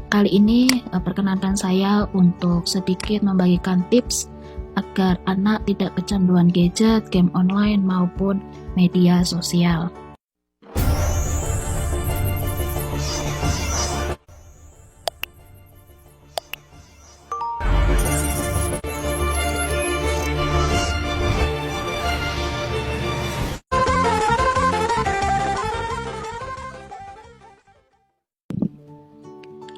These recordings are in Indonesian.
Kali ini perkenankan saya untuk sedikit membagikan tips agar anak tidak kecanduan gadget, game online maupun media sosial.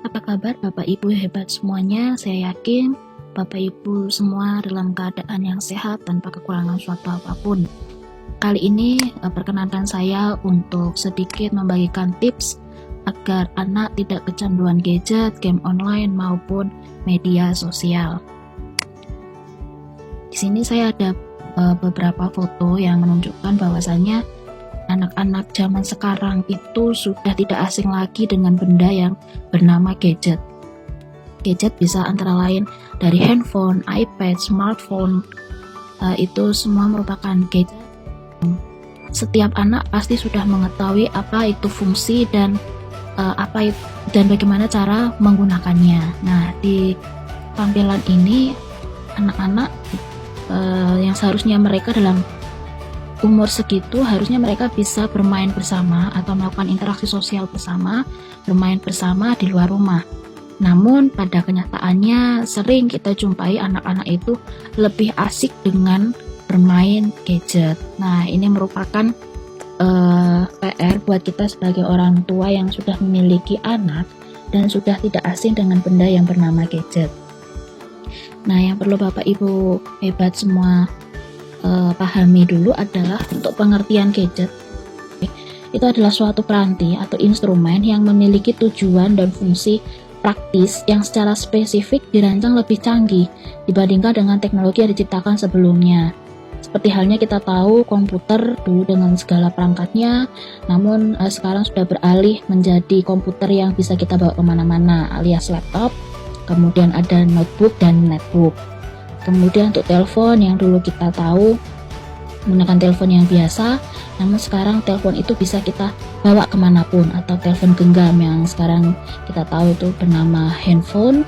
Apa kabar Bapak Ibu hebat semuanya? Saya yakin Bapak Ibu semua dalam keadaan yang sehat tanpa kekurangan suatu apapun. Kali ini perkenankan saya untuk sedikit membagikan tips agar anak tidak kecanduan gadget, game online maupun media sosial. Di sini saya ada beberapa foto yang menunjukkan bahwasannya anak-anak zaman sekarang itu sudah tidak asing lagi dengan benda yang bernama gadget. Gadget bisa antara lain dari handphone, iPad, smartphone, itu semua merupakan gadget. Setiap anak pasti sudah mengetahui apa itu fungsi dan bagaimana cara menggunakannya. Nah, di tampilan ini anak-anak yang seharusnya mereka dalam umur segitu harusnya mereka bisa bermain bersama atau melakukan interaksi sosial bersama, bermain bersama di luar rumah. Namun pada kenyataannya sering kita jumpai anak-anak itu lebih asik dengan bermain gadget. Nah, ini merupakan PR buat kita sebagai orang tua yang sudah memiliki anak dan sudah tidak asing dengan benda yang bernama gadget. Nah, yang perlu Bapak Ibu hebat semua pahami dulu adalah untuk pengertian gadget. Itu adalah suatu peranti atau instrumen yang memiliki tujuan dan fungsi praktis yang secara spesifik dirancang lebih canggih dibandingkan dengan teknologi yang diciptakan sebelumnya. Seperti halnya kita tahu komputer dulu dengan segala perangkatnya, namun sekarang sudah beralih menjadi komputer yang bisa kita bawa kemana-mana alias laptop, kemudian ada notebook dan netbook. Kemudian untuk telepon yang dulu kita tahu menggunakan telepon yang biasa, namun sekarang telepon itu bisa kita bawa kemanapun, atau telepon genggam yang sekarang kita tahu itu bernama handphone,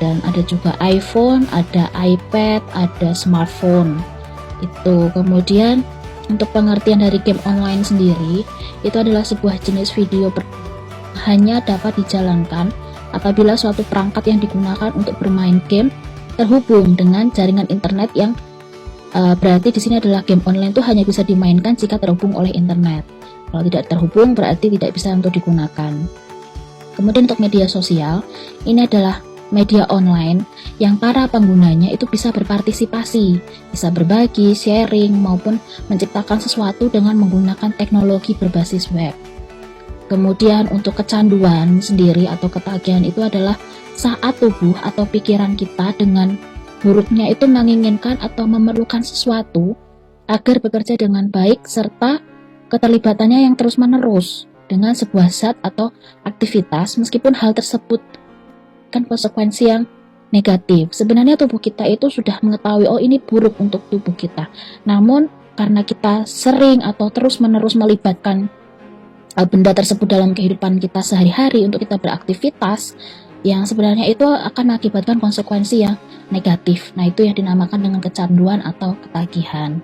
dan ada juga iPhone, ada iPad, ada smartphone. Itu kemudian untuk pengertian dari game online sendiri, itu adalah sebuah jenis video hanya dapat dijalankan apabila suatu perangkat yang digunakan untuk bermain game terhubung dengan jaringan internet yang berarti di sini adalah game online itu hanya bisa dimainkan jika terhubung oleh internet. Kalau tidak terhubung berarti tidak bisa untuk digunakan. Kemudian untuk media sosial, ini adalah media online yang para penggunanya itu bisa berpartisipasi, bisa berbagi, sharing, maupun menciptakan sesuatu dengan menggunakan teknologi berbasis web. Kemudian untuk kecanduan sendiri atau ketagihan itu adalah saat tubuh atau pikiran kita dengan buruknya itu menginginkan atau memerlukan sesuatu agar bekerja dengan baik serta keterlibatannya yang terus-menerus dengan sebuah zat atau aktivitas meskipun hal tersebut kan konsekuensi yang negatif. Sebenarnya tubuh kita itu sudah mengetahui ini buruk untuk tubuh kita. Namun karena kita sering atau terus-menerus melibatkan benda tersebut dalam kehidupan kita sehari-hari untuk kita beraktivitas yang sebenarnya itu akan mengakibatkan konsekuensi yang negatif. Nah, itu yang dinamakan dengan kecanduan atau ketagihan.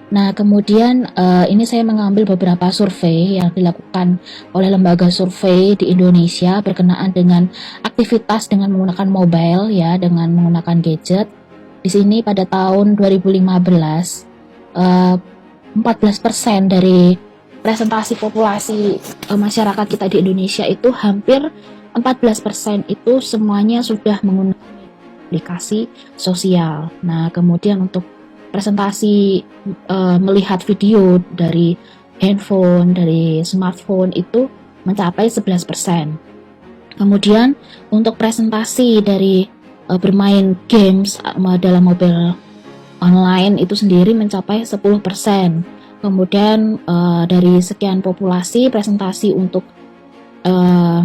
Nah, kemudian ini saya mengambil beberapa survei yang dilakukan oleh lembaga survei di Indonesia berkenaan dengan aktivitas dengan menggunakan mobile ya, dengan menggunakan gadget. Di sini pada tahun 2015 14% dari presentasi populasi masyarakat kita di Indonesia itu hampir 14% itu semuanya sudah menggunakan aplikasi sosial. Nah, kemudian untuk presentasi melihat video dari handphone, dari smartphone itu mencapai 11%. Kemudian untuk presentasi dari bermain games dalam mobile online itu sendiri mencapai 10%. Kemudian dari sekian populasi, presentasi untuk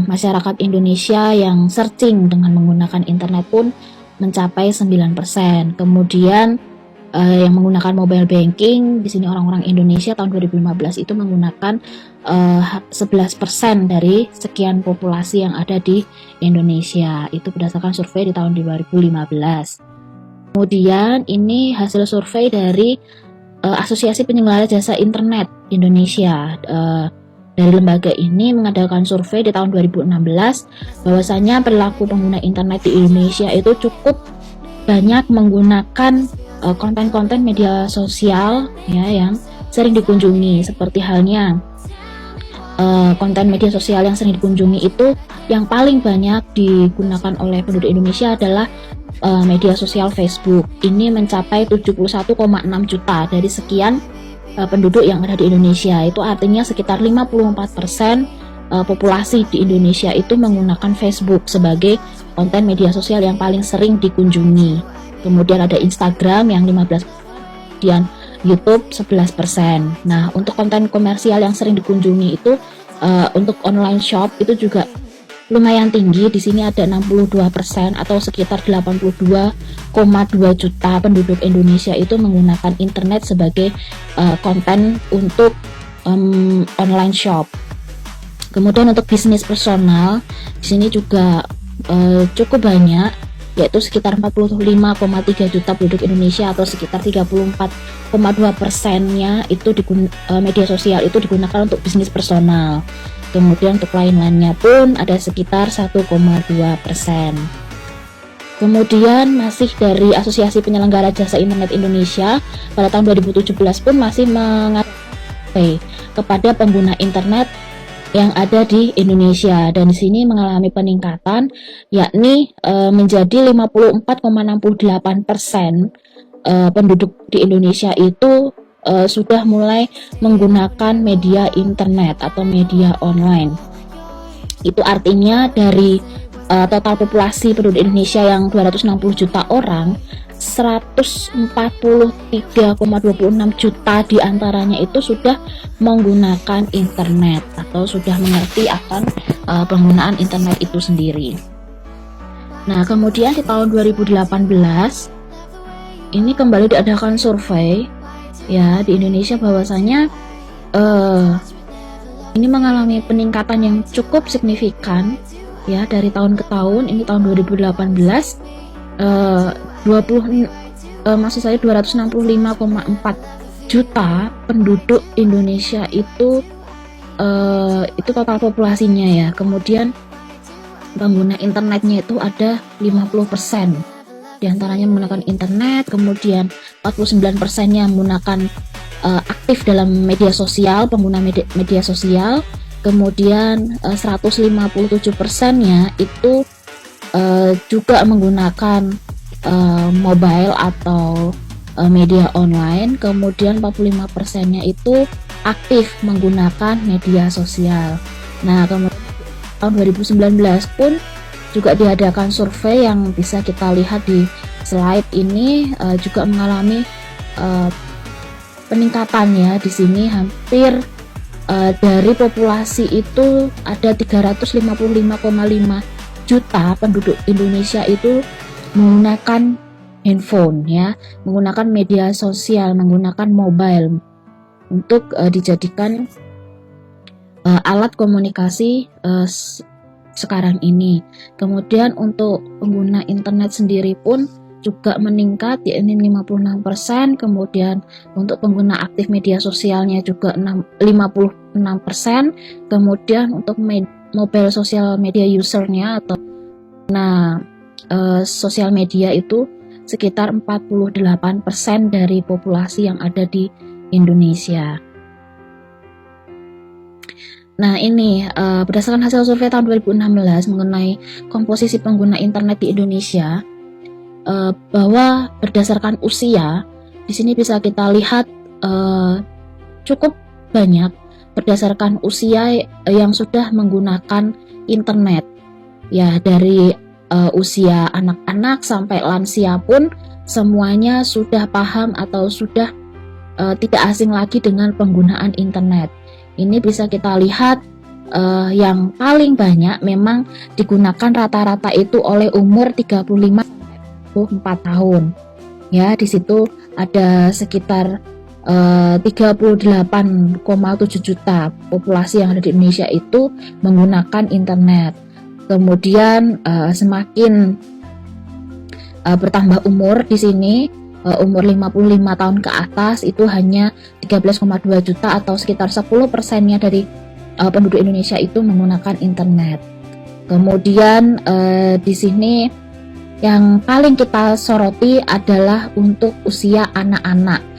masyarakat Indonesia yang searching dengan menggunakan internet pun mencapai 9%. Kemudian yang menggunakan mobile banking. Di sini orang-orang Indonesia tahun 2015 itu menggunakan 11% dari sekian populasi yang ada di Indonesia. Itu berdasarkan survei di tahun 2015. Kemudian ini hasil survei dari Asosiasi Penyelenggara Jasa Internet Indonesia. Dari lembaga ini mengadakan survei di tahun 2016 bahwasanya perilaku pengguna internet di Indonesia itu cukup banyak menggunakan konten-konten media sosial ya yang sering dikunjungi. Seperti halnya konten media sosial yang sering dikunjungi itu yang paling banyak digunakan oleh penduduk Indonesia adalah media sosial Facebook. Ini mencapai 71,6 juta dari sekian penduduk yang ada di Indonesia. Itu artinya sekitar 54% populasi di Indonesia itu menggunakan Facebook sebagai konten media sosial yang paling sering dikunjungi. Kemudian ada Instagram yang 15%, kemudian YouTube 11%. Nah, untuk konten komersial yang sering dikunjungi itu untuk online shop itu juga lumayan tinggi. Di sini ada 62% atau sekitar 82,2 juta penduduk Indonesia itu menggunakan internet sebagai konten untuk online shop. Kemudian untuk bisnis personal di sini juga cukup banyak, yaitu sekitar 45,3 juta penduduk Indonesia atau sekitar 34,2%-nya itu media sosial itu digunakan untuk bisnis personal. Kemudian untuk lain-lainnya pun ada sekitar 1,2%. Kemudian masih dari Asosiasi Penyelenggara Jasa Internet Indonesia pada tahun 2017 pun masih mengatakan kepada pengguna internet yang ada di Indonesia, dan di sini mengalami peningkatan yakni menjadi 54,68% penduduk di Indonesia itu sudah mulai menggunakan media internet atau media online. Itu artinya dari total populasi penduduk Indonesia yang 260 juta orang, 143,26 juta diantaranya itu sudah menggunakan internet atau sudah mengerti akan penggunaan internet itu sendiri. Nah, kemudian di tahun 2018 ini kembali diadakan survei ya di Indonesia bahwasanya ini mengalami peningkatan yang cukup signifikan ya dari tahun ke tahun. Ini tahun 2018 265,4 juta penduduk Indonesia itu total populasinya ya. Kemudian pengguna internetnya itu ada 50%. Di antaranya menggunakan internet, kemudian 49%-nya menggunakan aktif dalam media sosial, pengguna media sosial, kemudian 157%-nya itu juga menggunakan mobile atau media online, kemudian 45%-nya itu aktif menggunakan media sosial. Nah, kemudian tahun 2019 pun juga diadakan survei yang bisa kita lihat di slide ini, juga mengalami peningkatan ya. Di sini hampir dari populasi itu ada 355,5 juta penduduk Indonesia itu menggunakan handphone ya, menggunakan media sosial, menggunakan mobile untuk dijadikan alat komunikasi sekarang ini. Kemudian untuk pengguna internet sendiri pun juga meningkat, yakni 56%. Kemudian untuk pengguna aktif media sosialnya juga 56%. Kemudian untuk mobile social media usernya atau sosial media itu sekitar 48% dari populasi yang ada di Indonesia. Nah, ini berdasarkan hasil survei tahun 2016 mengenai komposisi pengguna internet di Indonesia, bahwa berdasarkan usia, di sini bisa kita lihat cukup banyak berdasarkan usia yang sudah menggunakan internet. Ya, dari usia anak-anak sampai lansia pun semuanya sudah paham atau sudah tidak asing lagi dengan penggunaan internet. Ini bisa kita lihat yang paling banyak memang digunakan rata-rata itu oleh umur 35-44 tahun Ya, di situ ada sekitar 38,7 juta populasi yang ada di Indonesia itu menggunakan internet. Kemudian semakin bertambah umur di sini, umur 55 tahun ke atas itu hanya 13,2 juta atau sekitar 10%-nya dari penduduk Indonesia itu menggunakan internet. Kemudian di sini yang paling kita soroti adalah untuk usia anak-anak.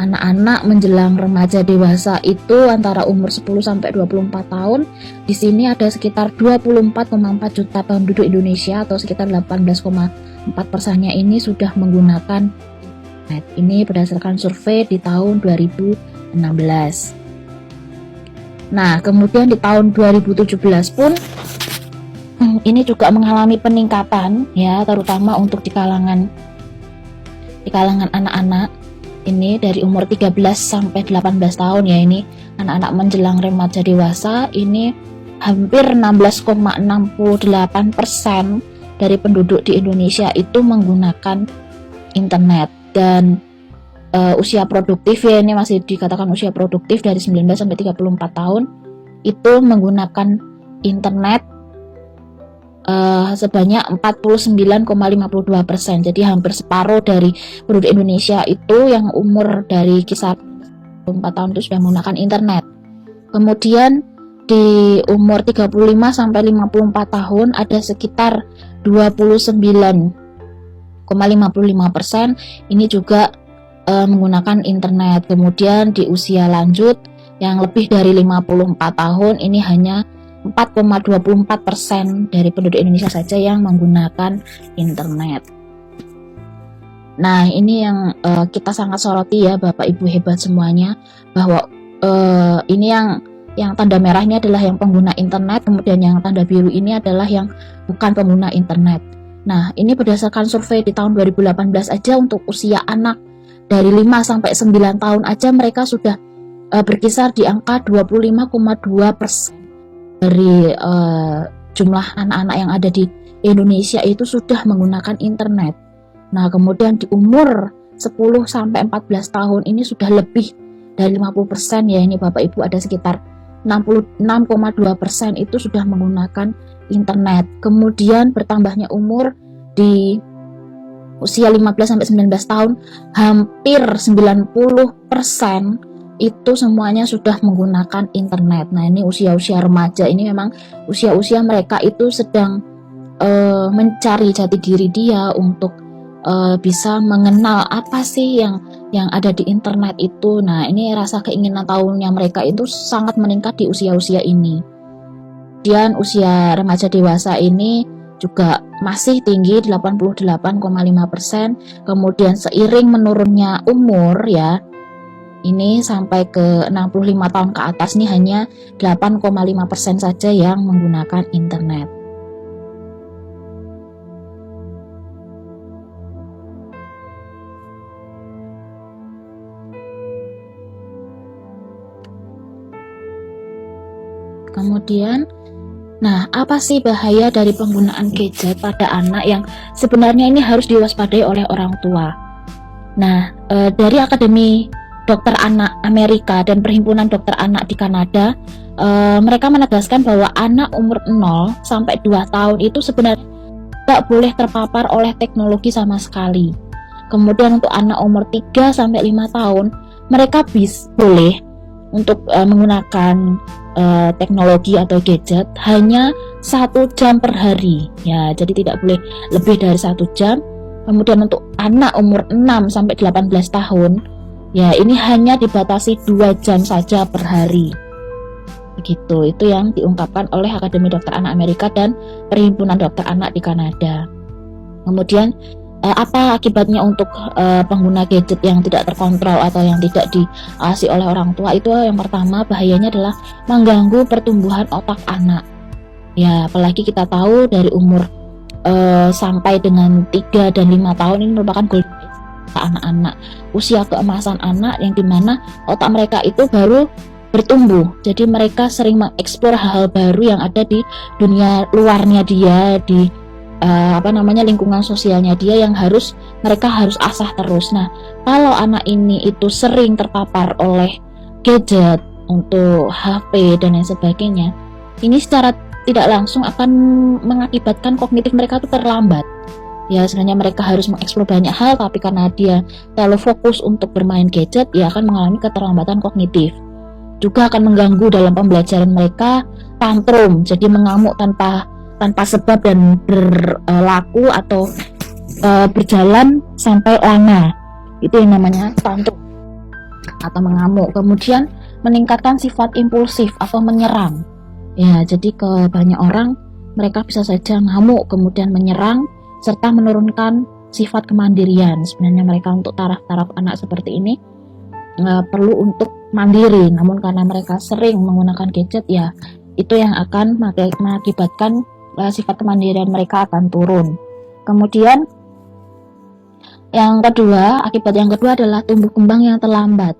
Anak-anak menjelang remaja dewasa itu antara umur 10 sampai 24 tahun. Di sini ada sekitar 24,4 juta penduduk Indonesia atau sekitar 18,4%-nya ini sudah menggunakan internet. Ini berdasarkan survei di tahun 2016. Nah, kemudian di tahun 2017 pun ini juga mengalami peningkatan ya, terutama untuk di kalangan anak-anak. Ini dari umur 13 sampai 18 tahun ya, ini anak-anak menjelang remaja dewasa. Ini hampir 16,68% dari penduduk di Indonesia itu menggunakan internet. Dan usia produktif ya, ini masih dikatakan usia produktif dari 19 sampai 34 tahun itu menggunakan internet sebanyak 49,52%. Jadi hampir separuh dari penduduk Indonesia itu yang umur dari kisar 4 tahun itu sudah menggunakan internet. Kemudian di umur 35 sampai 54 tahun ada sekitar 29,55% ini juga menggunakan internet. Kemudian di usia lanjut yang lebih dari 54 tahun ini hanya 4,24% dari penduduk Indonesia saja yang menggunakan internet. Nah, ini yang kita sangat soroti ya Bapak Ibu hebat semuanya, bahwa ini yang tanda merahnya adalah yang pengguna internet, kemudian yang tanda biru ini adalah yang bukan pengguna internet. Nah, ini berdasarkan survei di tahun 2018 aja untuk usia anak dari 5 sampai 9 tahun aja mereka sudah berkisar di angka 25,2% dari jumlah anak-anak yang ada di Indonesia itu sudah menggunakan internet. Nah, kemudian di umur 10 sampai 14 tahun ini sudah lebih dari 50% ya, ini Bapak Ibu ada sekitar 66,2% itu sudah menggunakan internet. Kemudian bertambahnya umur di usia 15 sampai 19 tahun hampir 90% itu semuanya sudah menggunakan internet. Nah, ini usia-usia remaja ini memang usia-usia mereka itu sedang mencari jati diri dia untuk bisa mengenal apa sih yang ada di internet itu. Nah, ini rasa keinginan tahunya mereka itu sangat meningkat di usia-usia ini. Kemudian usia remaja dewasa ini juga masih tinggi 88,5%. Kemudian seiring menurunnya umur ya, ini sampai ke 65 tahun ke atas nih hanya 8,5% saja yang menggunakan internet. Kemudian, nah apa sih bahaya dari penggunaan gadget pada anak yang sebenarnya ini harus diwaspadai oleh orang tua? Nah, dari Akademi Dokter Anak Amerika dan Perhimpunan Dokter Anak di Kanada, mereka menegaskan bahwa anak umur 0 sampai 2 tahun itu sebenarnya tidak boleh terpapar oleh teknologi sama sekali. Kemudian untuk anak umur 3 sampai 5 tahun, mereka boleh untuk menggunakan teknologi atau gadget hanya 1 jam per hari. Ya, jadi tidak boleh lebih dari 1 jam. Kemudian untuk anak umur 6 sampai 18 tahun, ya ini hanya dibatasi 2 jam saja per hari. Begitu, itu yang diungkapkan oleh Akademi Dokter Anak Amerika dan Perhimpunan Dokter Anak di Kanada. Kemudian apa akibatnya untuk pengguna gadget yang tidak terkontrol atau yang tidak diawasi oleh orang tua? Itu yang pertama, bahayanya adalah mengganggu pertumbuhan otak anak. Ya, apalagi kita tahu dari umur sampai dengan 3 dan 5 tahun ini merupakan golden age anak-anak, usia keemasan anak yang dimana otak mereka itu baru bertumbuh. Jadi mereka sering mengeksplor hal-hal baru yang ada di dunia luarnya dia, di lingkungan sosialnya dia yang mereka harus asah terus. Nah, kalau anak ini itu sering terpapar oleh gadget untuk HP dan lain sebagainya, ini secara tidak langsung akan mengakibatkan kognitif mereka itu terlambat. Ya, sebenarnya mereka harus mengeksplor banyak hal, tapi karena dia terlalu fokus untuk bermain gadget, ya akan mengalami keterlambatan kognitif. Juga akan mengganggu dalam pembelajaran mereka, tantrum, jadi mengamuk tanpa sebab dan berlaku atau berjalan sampai lama. Itu yang namanya tantrum atau mengamuk. Kemudian meningkatkan sifat impulsif atau menyerang. Ya, jadi ke banyak orang mereka bisa saja ngamuk kemudian menyerang serta menurunkan sifat kemandirian. Sebenarnya mereka untuk taraf-taraf anak seperti ini perlu untuk mandiri, namun karena mereka sering menggunakan gadget, ya itu yang akan mengakibatkan sifat kemandirian mereka akan turun. Kemudian akibat yang kedua adalah tumbuh kembang yang terlambat.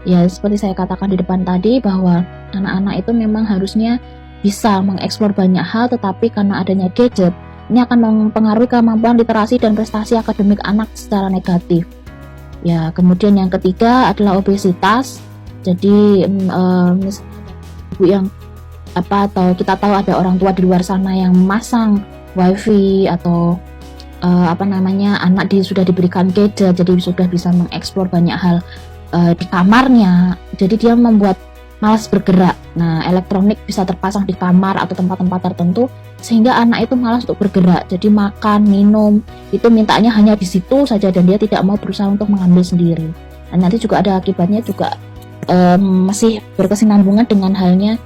Ya, seperti saya katakan di depan tadi bahwa anak-anak itu memang harusnya bisa mengeksplor banyak hal, tetapi karena adanya gadget, ini akan mempengaruhi kemampuan literasi dan prestasi akademik anak secara negatif. Ya, kemudian yang ketiga adalah obesitas. Jadi ibu yang atau kita tahu ada orang tua di luar sana yang memasang wifi atau anak sudah diberikan gadget, jadi sudah bisa mengeksplor banyak hal di kamarnya. Jadi dia membuat malas bergerak. Nah, elektronik bisa terpasang di kamar atau tempat-tempat tertentu sehingga anak itu malas untuk bergerak. Jadi makan, minum itu mintanya hanya di situ saja dan dia tidak mau berusaha untuk mengambil sendiri. Dan nanti juga ada akibatnya juga masih berkesinambungan dengan halnya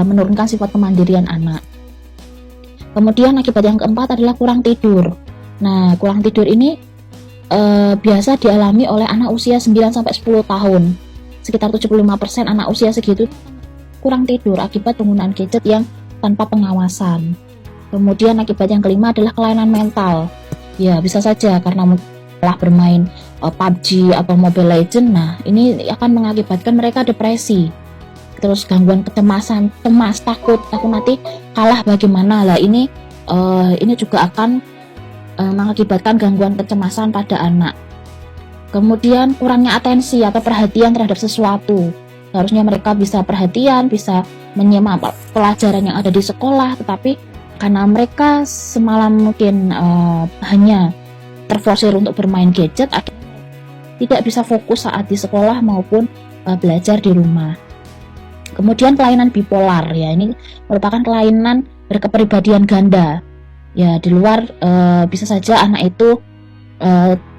menurunkan sifat kemandirian anak. Kemudian akibat yang keempat adalah kurang tidur. Nah, kurang tidur ini biasa dialami oleh anak usia 9-10 tahun. Sekitar 75% anak usia segitu kurang tidur akibat penggunaan gadget yang tanpa pengawasan. Kemudian akibat yang kelima adalah kelainan mental. Ya, bisa saja karena telah bermain PUBG atau Mobile Legends. Nah, ini akan mengakibatkan mereka depresi. Terus gangguan kecemasan, cemas, takut nanti kalah bagaimana. Lah ini juga akan mengakibatkan gangguan kecemasan pada anak. Kemudian kurangnya atensi atau perhatian terhadap sesuatu. Harusnya mereka bisa perhatian, bisa menyimak pelajaran yang ada di sekolah, tetapi karena mereka semalam mungkin hanya terforsir untuk bermain gadget, tidak bisa fokus saat di sekolah maupun belajar di rumah. Kemudian kelainan bipolar, ya ini merupakan kelainan berkepribadian ganda. Ya, di luar bisa saja anak itu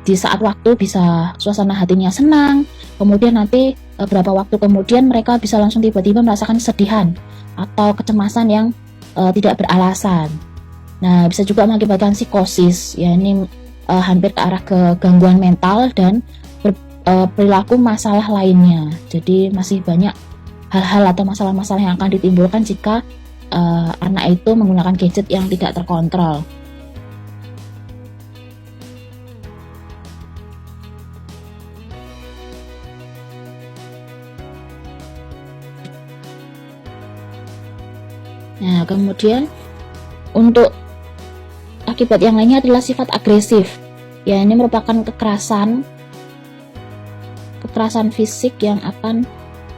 di saat waktu bisa suasana hatinya senang, kemudian nanti beberapa waktu kemudian mereka bisa langsung tiba-tiba merasakan kesedihan atau kecemasan yang tidak beralasan. Nah, bisa juga mengakibatkan psikosis, ya ini hampir ke arah ke gangguan mental dan perilaku masalah lainnya. Jadi masih banyak hal-hal atau masalah-masalah yang akan ditimbulkan jika anak itu menggunakan gadget yang tidak terkontrol. Nah, kemudian untuk akibat yang lainnya adalah sifat agresif. Ya, ini merupakan kekerasan fisik yang akan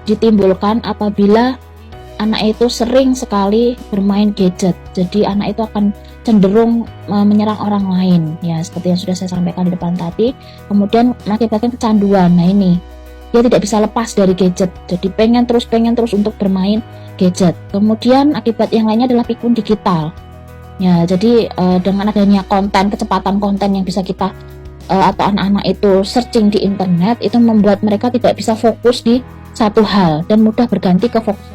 ditimbulkan apabila anak itu sering sekali bermain gadget. Jadi anak itu akan cenderung menyerang orang lain, ya seperti yang sudah saya sampaikan di depan tadi. Kemudian mengakibatkan kecanduan. Nah, ini dia tidak bisa lepas dari gadget, jadi pengen terus untuk bermain gadget. Kemudian akibat yang lainnya adalah pikun digital. Ya, jadi dengan adanya kecepatan konten yang bisa kita atau anak-anak itu searching di internet, itu membuat mereka tidak bisa fokus di satu hal dan mudah berganti ke fokus.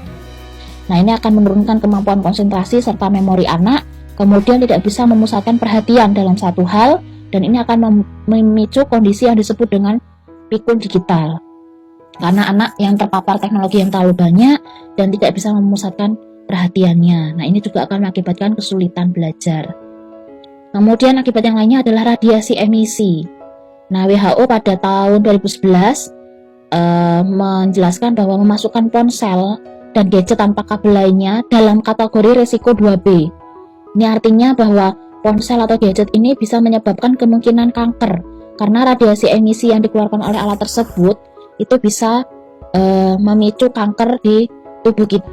Nah, ini akan menurunkan kemampuan konsentrasi serta memori anak, kemudian tidak bisa memusatkan perhatian dalam satu hal, dan ini akan memicu kondisi yang disebut dengan pikun digital. Karena anak yang terpapar teknologi yang terlalu banyak dan tidak bisa memusatkan perhatiannya. Nah, ini juga akan mengakibatkan kesulitan belajar. Kemudian akibat yang lainnya adalah radiasi emisi. Nah, WHO pada tahun 2011 menjelaskan bahwa memasukkan ponsel dan gadget tanpa kabel lainnya dalam kategori resiko 2B. Ini artinya bahwa ponsel atau gadget ini bisa menyebabkan kemungkinan kanker, karena radiasi emisi yang dikeluarkan oleh alat tersebut itu bisa memicu kanker di tubuh kita.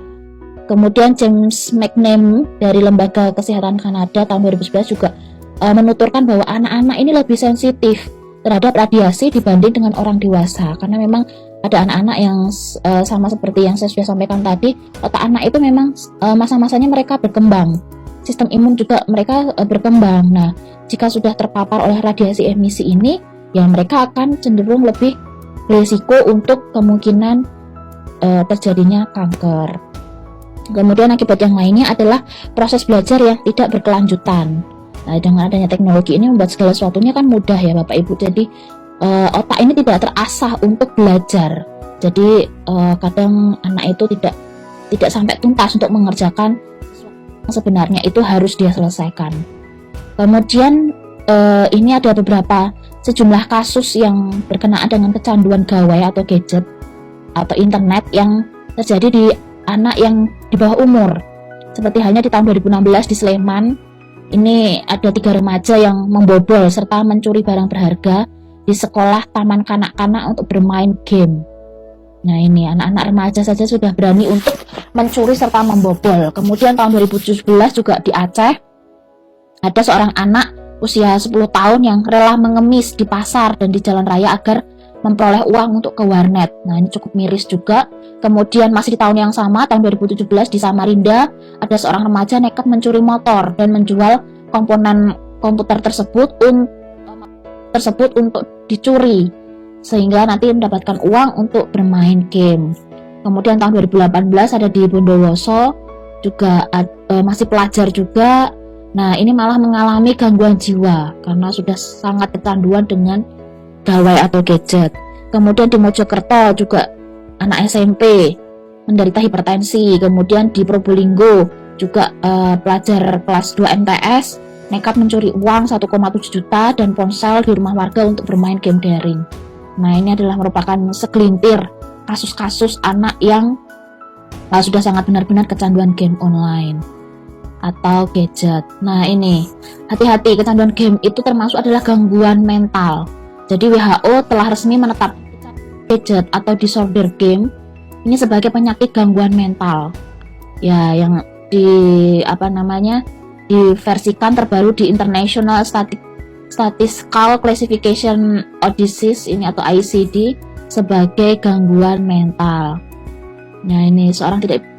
Kemudian James McNamee dari Lembaga Kesehatan Kanada tahun 2011 juga menuturkan bahwa anak-anak ini lebih sensitif terhadap radiasi dibanding dengan orang dewasa, karena memang ada anak-anak yang sama seperti yang saya sudah sampaikan tadi, otak anak itu memang masa-masanya mereka berkembang, sistem imun juga mereka berkembang. Nah, jika sudah terpapar oleh radiasi emisi ini, ya mereka akan cenderung lebih berisiko untuk kemungkinan terjadinya kanker. Kemudian akibat yang lainnya adalah proses belajar yang tidak berkelanjutan. Nah, dengan adanya teknologi ini membuat segala sesuatunya kan mudah ya Bapak Ibu. Jadi otak ini tidak terasah untuk belajar. Jadi kadang anak itu tidak sampai tuntas untuk mengerjakan yang sebenarnya itu harus dia selesaikan. Kemudian ini ada sejumlah kasus yang berkenaan dengan kecanduan gawai atau gadget atau internet yang terjadi di anak yang di bawah umur. Seperti halnya di tahun 2016 di Sleman, ini ada 3 remaja yang membobol serta mencuri barang berharga di sekolah taman kanak-kanak untuk bermain game. Nah, ini anak-anak remaja saja sudah berani untuk mencuri serta membobol. Kemudian tahun 2017 juga di Aceh, ada seorang anak usia 10 tahun yang rela mengemis di pasar dan di jalan raya agar memperoleh uang untuk ke warnet. Nah, ini cukup miris juga. Kemudian masih di tahun yang sama, tahun 2017 di Samarinda, ada seorang remaja nekat mencuri motor dan menjual komponen komputer tersebut untuk dicuri, sehingga nanti mendapatkan uang untuk bermain game. Kemudian tahun 2018 ada di Bondowoso, juga masih pelajar juga. Nah, ini malah mengalami gangguan jiwa karena sudah sangat kecanduan dengan gawai atau gadget. Kemudian di Mojokerto juga anak SMP menderita hipertensi. Kemudian di Probolinggo juga pelajar kelas 2 MTS nekat mencuri uang 1,7 juta dan ponsel di rumah warga untuk bermain game daring. Nah, ini adalah merupakan segelintir kasus-kasus anak yang sudah sangat benar-benar kecanduan game online atau gadget. Nah, ini hati-hati, kecanduan game itu termasuk adalah gangguan mental. Jadi WHO telah resmi menetapkan gadget atau disorder game ini sebagai penyakit gangguan mental. Ya, yang diversikan terbaru di International Statistical Classification of Disease ini atau ICD sebagai gangguan mental. Nah, ini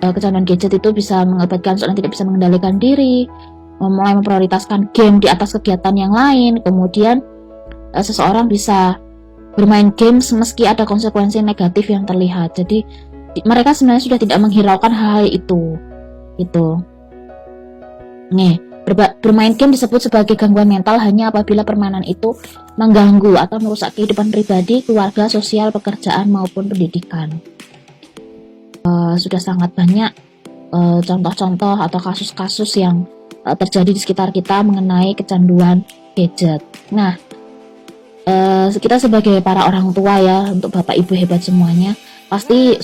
kecanduan gadget itu bisa mengakibatkan seorang tidak bisa mengendalikan diri, mulai memprioritaskan game di atas kegiatan yang lain. Kemudian seseorang bisa bermain games meski ada konsekuensi negatif yang terlihat. Jadi mereka sebenarnya sudah tidak menghiraukan hal itu. Nih, bermain game disebut sebagai gangguan mental hanya apabila permainan itu mengganggu atau merusak kehidupan pribadi, keluarga, sosial, pekerjaan maupun pendidikan. Sudah sangat banyak contoh-contoh atau kasus-kasus yang terjadi di sekitar kita mengenai kecanduan gadget. Nah, kita sebagai para orang tua ya, untuk bapak ibu hebat semuanya, pasti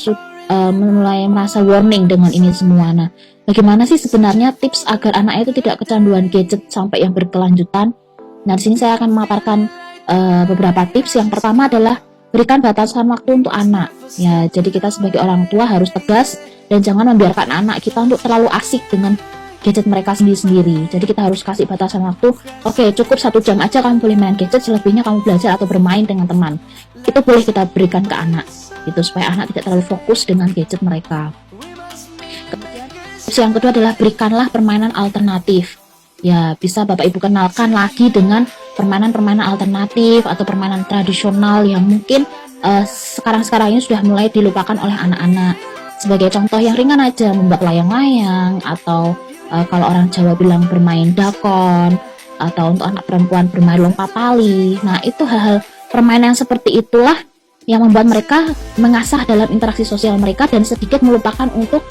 mulai merasa warning dengan ini semua. Nah, bagaimana sih sebenarnya tips agar anak itu tidak kecanduan gadget sampai yang berkelanjutan? Nah, di sini saya akan memaparkan beberapa tips. Yang pertama adalah berikan batasan waktu untuk anak. Ya, jadi kita sebagai orang tua harus tegas dan jangan membiarkan anak kita untuk terlalu asik dengan gadget mereka sendiri-sendiri. Jadi kita harus kasih batasan waktu. Oke, cukup 1 jam aja kamu boleh main gadget, selebihnya kamu belajar atau bermain dengan teman. Itu boleh kita berikan ke anak, gitu, supaya anak tidak terlalu fokus dengan gadget mereka. Kemudian yang kedua adalah berikanlah permainan alternatif. Ya, bisa Bapak Ibu kenalkan lagi dengan permainan-permainan alternatif atau permainan tradisional yang mungkin sekarang-sekarang ini sudah mulai dilupakan oleh anak-anak. Sebagai contoh yang ringan aja, membuat layang-layang, atau kalau orang Jawa bilang bermain dakon, atau untuk anak perempuan bermain lompat tali. Nah, itu hal-hal permainan seperti itulah yang membuat mereka mengasah dalam interaksi sosial mereka dan sedikit melupakan untuk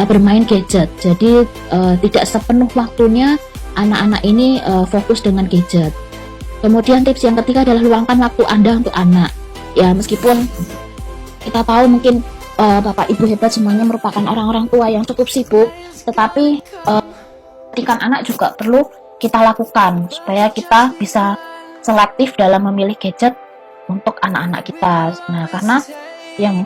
bermain gadget. Jadi tidak sepenuh waktunya anak-anak ini fokus dengan gadget. Kemudian tips yang ketiga adalah luangkan waktu Anda untuk anak. Ya, meskipun kita tahu mungkin Bapak Ibu hebat semuanya merupakan orang-orang tua yang cukup sibuk, tetapi pendidikan anak juga perlu kita lakukan supaya kita bisa selektif dalam memilih gadget untuk anak-anak kita. Nah, karena yang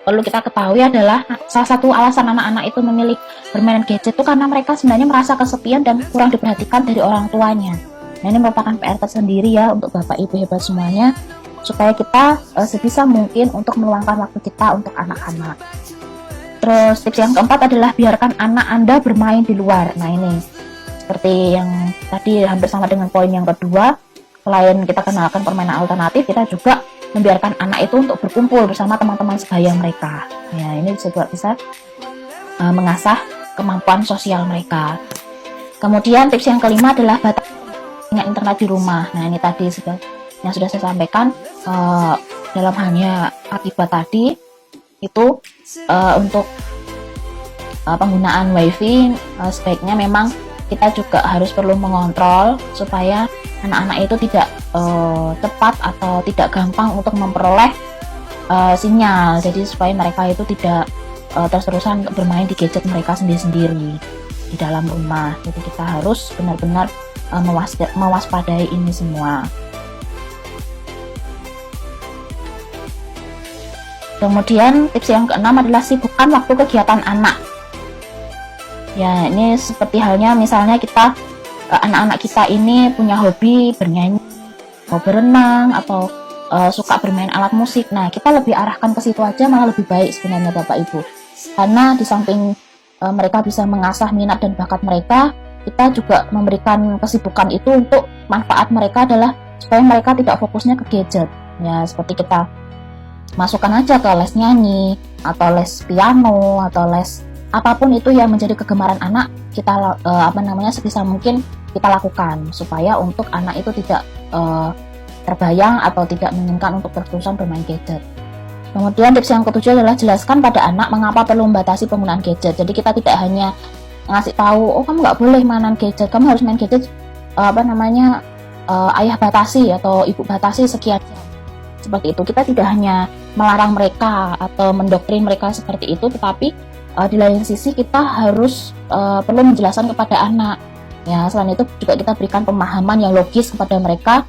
perlu kita ketahui adalah salah satu alasan anak-anak itu memilih bermain gadget itu karena mereka sebenarnya merasa kesepian dan kurang diperhatikan dari orang tuanya. Nah, ini merupakan PR tersendiri ya untuk Bapak Ibu hebat semuanya, supaya kita sebisa mungkin untuk meluangkan waktu kita untuk anak-anak. Terus tips yang keempat adalah biarkan anak Anda bermain di luar. Nah, ini seperti yang tadi hampir sama dengan poin yang kedua, selain kita kenalkan permainan alternatif, kita juga membiarkan anak itu untuk berkumpul bersama teman-teman sebaya mereka. Ya, ini juga bisa mengasah kemampuan sosial mereka. Kemudian tips yang kelima adalah batas internet di rumah. Nah, ini tadi yang sudah saya sampaikan dalam halnya akibat tadi itu untuk penggunaan wifi sebaiknya memang kita juga harus perlu mengontrol supaya anak-anak itu tidak cepat atau tidak gampang untuk memperoleh sinyal. Jadi supaya mereka itu tidak terus-terusan bermain di gadget mereka sendiri-sendiri di dalam rumah. Jadi kita harus benar-benar mewaspadai ini semua. Kemudian tips yang keenam adalah sibukkan waktu kegiatan anak. Ya, ini seperti halnya misalnya kita anak-anak kita ini punya hobi bernyanyi, mau berenang, atau suka bermain alat musik. Nah, kita lebih arahkan ke situ aja malah lebih baik sebenarnya Bapak Ibu. Karena di samping mereka bisa mengasah minat dan bakat mereka, kita juga memberikan kesibukan itu untuk manfaat mereka adalah supaya mereka tidak fokusnya ke gadget. Ya, seperti kita masukkan aja ke les nyanyi, atau les piano, atau les apapun itu yang menjadi kegemaran anak, kita sebisa mungkin kita lakukan supaya untuk anak itu tidak terbayang atau tidak menginginkan untuk terus-terusan bermain gadget. Kemudian tips yang ketujuh adalah jelaskan pada anak mengapa perlu membatasi penggunaan gadget. Jadi kita tidak hanya ngasih tahu, oh kamu nggak boleh mainan gadget, kamu harus main gadget ayah batasi atau ibu batasi sekian jam. Seperti itu, kita tidak hanya melarang mereka atau mendoktrin mereka seperti itu, tetapi di lain sisi kita harus perlu menjelaskan kepada anak. Ya, selain itu juga kita berikan pemahaman yang logis kepada mereka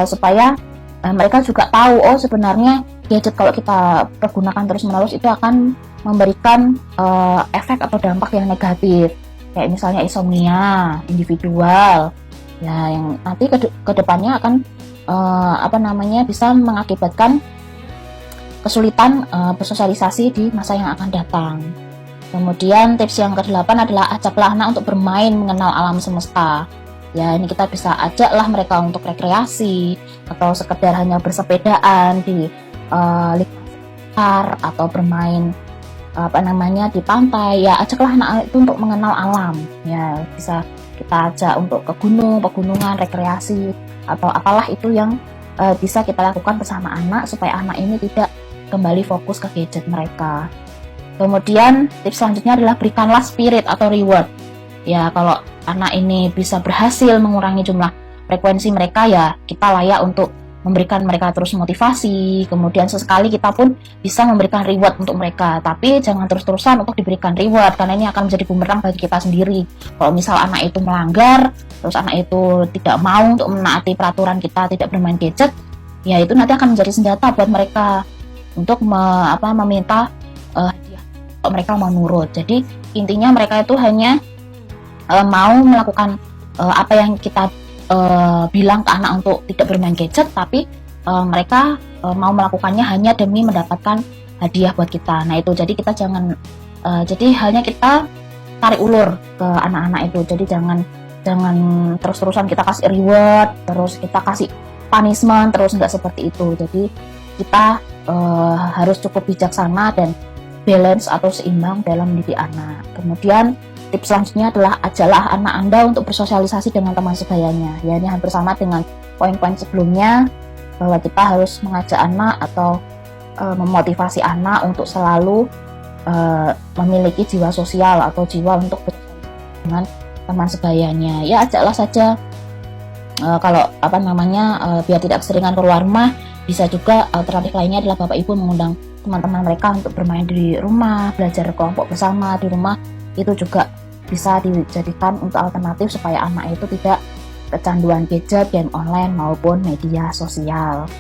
supaya mereka juga tahu, oh sebenarnya gadget kalau kita pergunakan terus-menerus itu akan memberikan efek atau dampak yang negatif, kayak misalnya insomnia individual, ya yang nanti ke depannya akan bisa mengakibatkan kesulitan bersosialisasi di masa yang akan datang. Kemudian tips yang ke-8 adalah ajaklah anak untuk bermain mengenal alam semesta. Ya, ini kita bisa ajaklah mereka untuk rekreasi atau sekedar hanya bersepedaan di lingkungan atau bermain di pantai. Ya, ajaklah anak itu untuk mengenal alam. Ya, bisa kita ajak untuk ke gunung, pegunungan, rekreasi atau apalah itu yang bisa kita lakukan bersama anak supaya anak ini tidak kembali fokus ke gadget mereka. Kemudian tips selanjutnya adalah berikanlah spirit atau reward. Ya, kalau anak ini bisa berhasil mengurangi jumlah frekuensi mereka, ya kita layak untuk memberikan mereka terus motivasi. Kemudian sesekali kita pun bisa memberikan reward untuk mereka. Tapi jangan terus-terusan untuk diberikan reward, karena ini akan menjadi bumerang bagi kita sendiri. Kalau misal anak itu melanggar, terus anak itu tidak mau untuk menaati peraturan kita tidak bermain gadget, ya itu nanti akan menjadi senjata buat mereka untuk meminta kalau mereka mau nurut. Jadi intinya mereka itu hanya mau melakukan apa yang kita bilang ke anak untuk tidak bermain gadget, tapi mereka mau melakukannya hanya demi mendapatkan hadiah buat kita. Nah itu, jadi kita jangan jadi hanya kita tarik ulur ke anak-anak itu. Jadi jangan terus-terusan kita kasih reward, terus kita kasih punishment, terus nggak seperti itu. Jadi kita harus cukup bijaksana dan balance atau seimbang dalam mendidik anak. Kemudian tips selanjutnya adalah ajaklah anak Anda untuk bersosialisasi dengan teman sebayanya. Ya, ini hampir sama dengan poin-poin sebelumnya, bahwa kita harus mengajak anak atau memotivasi anak untuk selalu memiliki jiwa sosial atau jiwa untuk bersosialisasi dengan teman sebayanya. Ya, ajaklah saja. Kalau biar tidak keseringan keluar rumah, bisa juga alternatif lainnya adalah Bapak Ibu mengundang teman-teman mereka untuk bermain di rumah, belajar kelompok bersama di rumah. Itu juga bisa dijadikan untuk alternatif supaya anak itu tidak kecanduan gadget, game online maupun media sosial.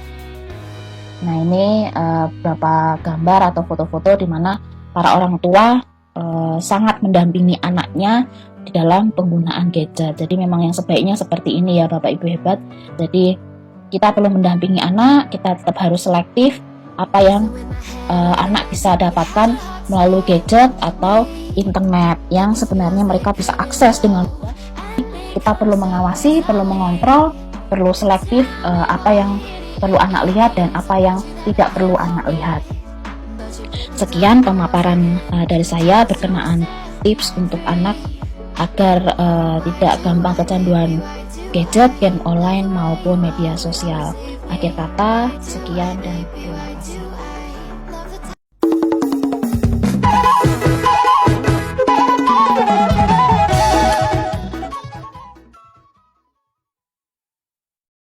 Nah, ini beberapa gambar atau foto-foto di mana para orang tua sangat mendampingi anaknya di dalam penggunaan gadget. Jadi memang yang sebaiknya seperti ini ya Bapak Ibu hebat. Jadi kita perlu mendampingi anak, kita tetap harus selektif apa yang anak bisa dapatkan melalui gadget atau internet yang sebenarnya mereka bisa akses dengan mudah. Kita perlu mengawasi, perlu mengontrol, perlu selektif apa yang perlu anak lihat dan apa yang tidak perlu anak lihat. Sekian pemaparan dari saya berkenaan tips untuk anak agar tidak gampang kecanduan gadget, game online maupun media sosial. Akhir kata, sekian dan terima kasih.